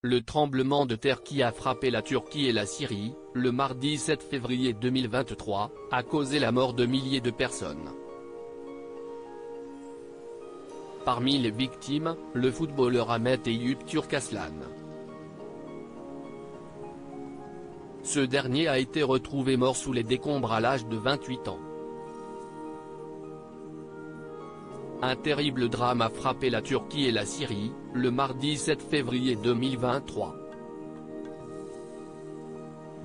le tremblement de terre qui a frappé la Turquie et la Syrie, le mardi 7 février 2023, a causé la mort de milliers de personnes. Parmi les victimes, le footballeur Ahmet Eyüp Turkaslan. Ce dernier a été retrouvé mort sous les décombres à l'âge de 28 ans. Un terrible drame a frappé la Turquie et la Syrie, le mardi 7 février 2023.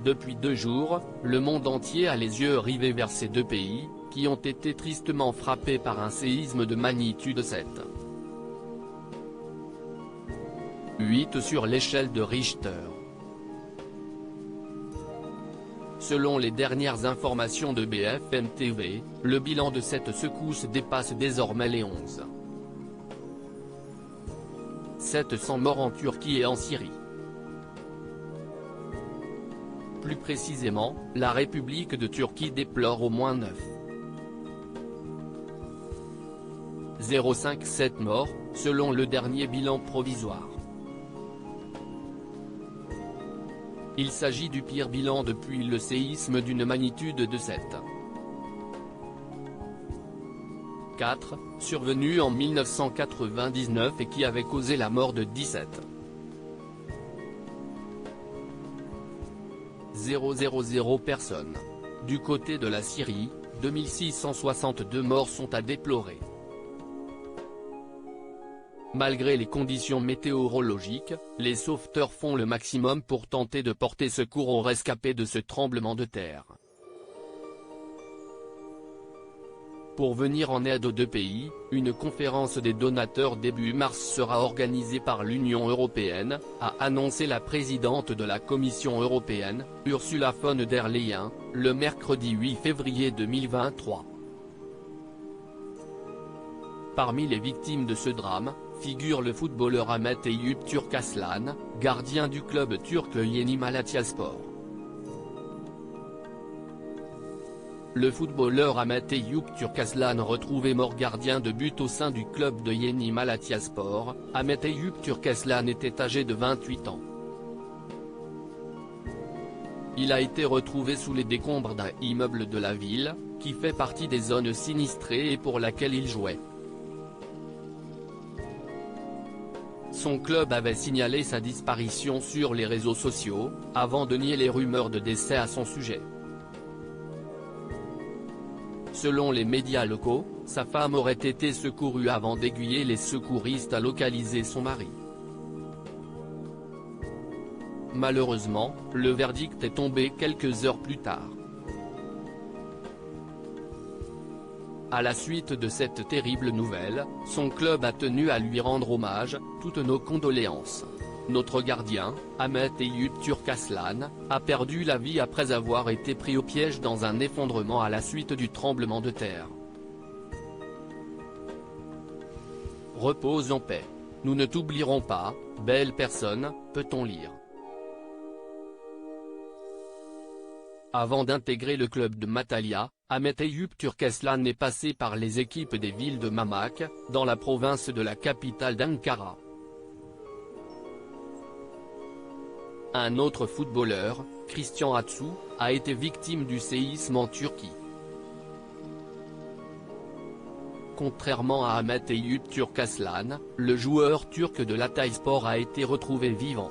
Depuis 2 jours, le monde entier a les yeux rivés vers ces deux pays, qui ont été tristement frappés par un séisme de magnitude 7. 8 sur l'échelle de Richter. Selon les dernières informations de BFM TV, le bilan de cette secousse dépasse désormais les 11. 700 morts en Turquie et en Syrie. Plus précisément, la République de Turquie déplore au moins 9,057 morts, selon le dernier bilan provisoire. Il s'agit du pire bilan depuis le séisme d'une magnitude de 7,4, survenu en 1999 et qui avait causé la mort de 17,000 personnes. Du côté de la Syrie, 2662 morts sont à déplorer. Malgré les conditions météorologiques, les sauveteurs font le maximum pour tenter de porter secours aux rescapés de ce tremblement de terre. Pour venir en aide aux deux pays, une conférence des donateurs début mars sera organisée par l'Union européenne, a annoncé la présidente de la Commission européenne, Ursula von der Leyen, le mercredi 8 février 2023. Parmi les victimes de ce drame, figure le footballeur Ahmet Eyüp Turkaslan, gardien du club turc Yeni Malatyaspor. Le footballeur Ahmet Eyüp Turkaslan retrouvé mort gardien de but au sein du club de Yeni Malatyaspor. Ahmet Eyüp Turkaslan était âgé de 28 ans. Il a été retrouvé sous les décombres d'un immeuble de la ville, qui fait partie des zones sinistrées et pour laquelle il jouait. Son club avait signalé sa disparition sur les réseaux sociaux, avant de nier les rumeurs de décès à son sujet. Selon les médias locaux, sa femme aurait été secourue avant d'aiguiller les secouristes à localiser son mari. Malheureusement, le verdict est tombé quelques heures plus tard. À la suite de cette terrible nouvelle, son club a tenu à lui rendre hommage, toutes nos condoléances. Notre gardien, Ahmet Eyüp Turkaslan, a perdu la vie après avoir été pris au piège dans un effondrement à la suite du tremblement de terre. Repose en paix. Nous ne t'oublierons pas, belle personne, peut-on lire. Avant d'intégrer le club de Matalya, Ahmet Eyüp Turkaslan est passé par les équipes des villes de Mamak, dans la province de la capitale d'Ankara. Un autre footballeur, Christian Atsu, a été victime du séisme en Turquie. Contrairement à Ahmet Eyüp Turkaslan, le joueur turc de l'Hatayspor a été retrouvé vivant.